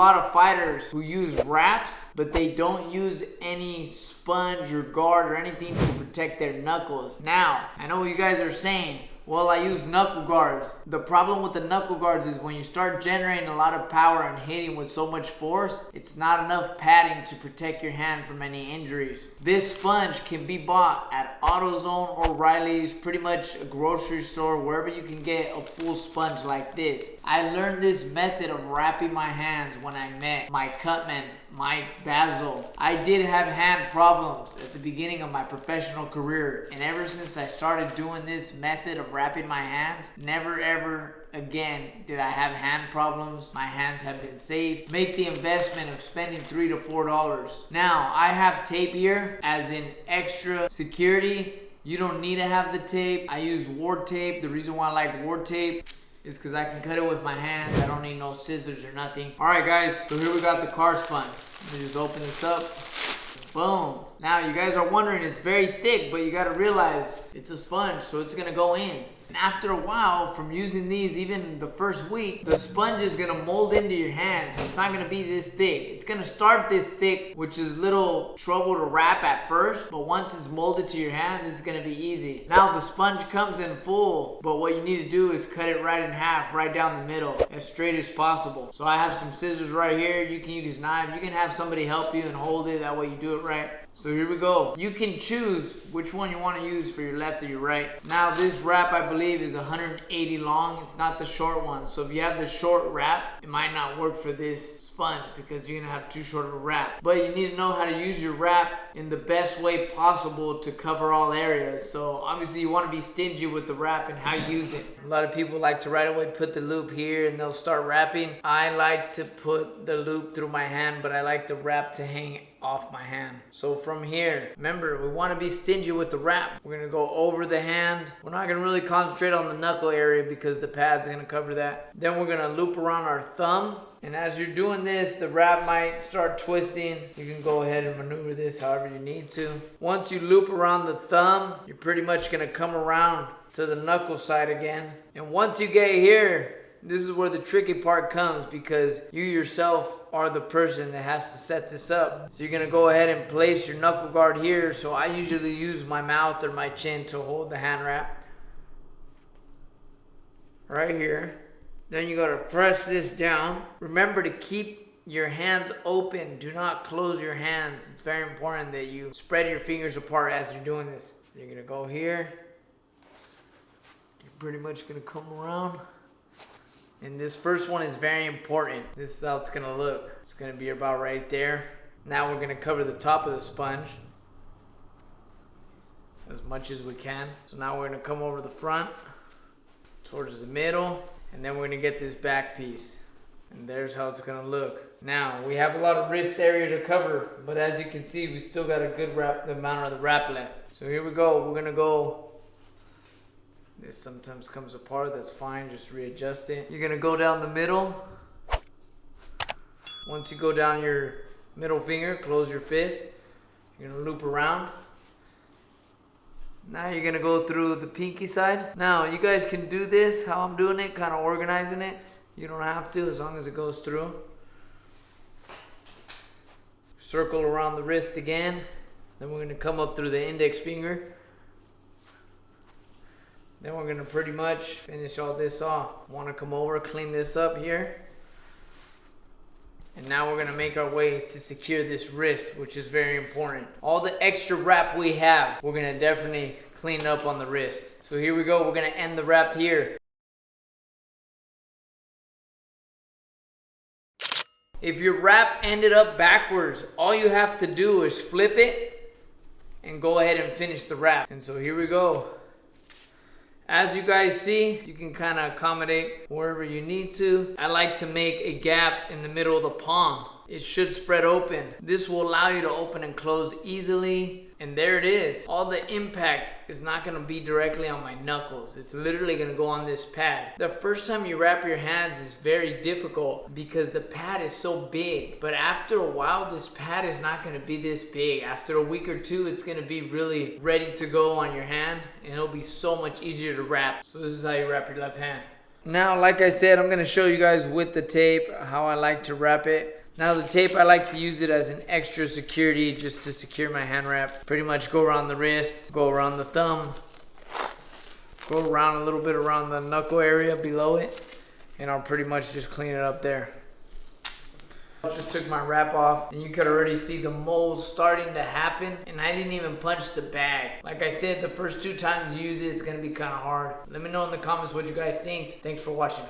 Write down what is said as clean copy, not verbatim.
lot of fighters who use wraps, but they don't use any sponge or guard or anything to protect their knuckles. Now, I know what you guys are saying. Well, I use knuckle guards. The problem with the knuckle guards is when you start generating a lot of power and hitting with so much force, it's not enough padding to protect your hand from any injuries. This sponge can be bought at AutoZone or Riley's, pretty much a grocery store, wherever you can get a full sponge like this. I learned this method of wrapping my hands when I met my cutman, Mike Bazzel. I did have hand problems at the beginning of my professional career, and ever since I started doing this method of wrapping my hands, never ever again did I have hand problems. My hands have been safe. Make the investment of spending $3 to $4. Now, I have tape here as in extra security. You don't need to have the tape. I use ward tape. The reason why I like ward tape is because I can cut it with my hands. I don't need no scissors or nothing. All right, guys, so here we got the car sponge. Let me just open this up. Boom. Now, you guys are wondering, it's very thick, but you got to realize it's a sponge, so it's going to go in. And after a while, from using these, even the first week, the sponge is going to mold into your hand, so it's not going to be this thick. It's going to start this thick, which is little trouble to wrap at first, but once it's molded to your hand, this is going to be easy. Now, the sponge comes in full, but what you need to do is cut it right in half, right down the middle, as straight as possible. So I have some scissors right here. You can use knives. You can have somebody help you and hold it. That way you do it right. So here we go. You can choose which one you want to use for your left or your right. Now this wrap, I believe, is 180 long. It's not the short one. So if you have the short wrap, it might not work for this sponge because you're gonna have too short of a wrap. But you need to know how to use your wrap in the best way possible to cover all areas. So obviously you want to be stingy with the wrap and how you use it. A lot of people like to right away put the loop here and they'll start wrapping. I like to put the loop through my hand, but I like the wrap to hang off my hand. So from here, remember, we want to be stingy with the wrap. We're gonna go over the hand. We're not gonna really concentrate on the knuckle area because the pad's gonna cover that. Then we're gonna loop around our thumb. And as you're doing this, the wrap might start twisting. You can go ahead and maneuver this however you need to. Once you loop around the thumb, you're pretty much gonna come around to the knuckle side again. And once you get here, this is where the tricky part comes because you yourself are the person that has to set this up. So you're gonna go ahead and place your knuckle guard here. So I usually use my mouth or my chin to hold the hand wrap. Right here. Then you gotta press this down. Remember to keep your hands open. Do not close your hands. It's very important that you spread your fingers apart as you're doing this. You're gonna go here. You're pretty much gonna come around. And this first one is very important. This is how it's gonna look. It's gonna be about right there. Now we're gonna cover the top of the sponge as much as we can. So now we're gonna come over the front, towards the middle, and then we're gonna get this back piece. And there's how it's gonna look. Now, we have a lot of wrist area to cover, but as you can see, we still got a good amount of the wrap left. So here we go. We're gonna go. This sometimes comes apart, that's fine, just readjust it. You're gonna go down the middle. Once you go down your middle finger, close your fist. You're gonna loop around. Now you're gonna go through the pinky side. Now you guys can do this, how I'm doing it, kind of organizing it. You don't have to, as long as it goes through. Circle around the wrist again. Then we're gonna come up through the index finger. Then we're gonna pretty much finish all this off. Wanna come over, clean this up here. And now we're gonna make our way to secure this wrist, which is very important. All the extra wrap we have, we're gonna definitely clean up on the wrist. So here we go, we're gonna end the wrap here. If your wrap ended up backwards, all you have to do is flip it and go ahead and finish the wrap. And so here we go. As you guys see, you can kind of accommodate wherever you need to. I like to make a gap in the middle of the palm. It should spread open. This will allow you to open and close easily. And there it is. All the impact is not gonna be directly on my knuckles. It's literally gonna go on this pad. The first time you wrap your hands is very difficult because the pad is so big. But after a while, this pad is not gonna be this big. After a week or two, it's gonna be really ready to go on your hand and it'll be so much easier to wrap. So this is how you wrap your left hand. Now, like I said, I'm going to show you guys with the tape how I like to wrap it. Now, the tape, I like to use it as an extra security just to secure my hand wrap. Pretty much go around the wrist, go around the thumb, go around a little bit around the knuckle area below it, and I'll pretty much just clean it up there. I just took my wrap off, and you could already see the moles starting to happen, and I didn't even punch the bag. Like I said, the first 2 times you use it, it's going to be kind of hard. Let me know in the comments what you guys think. Thanks for watching.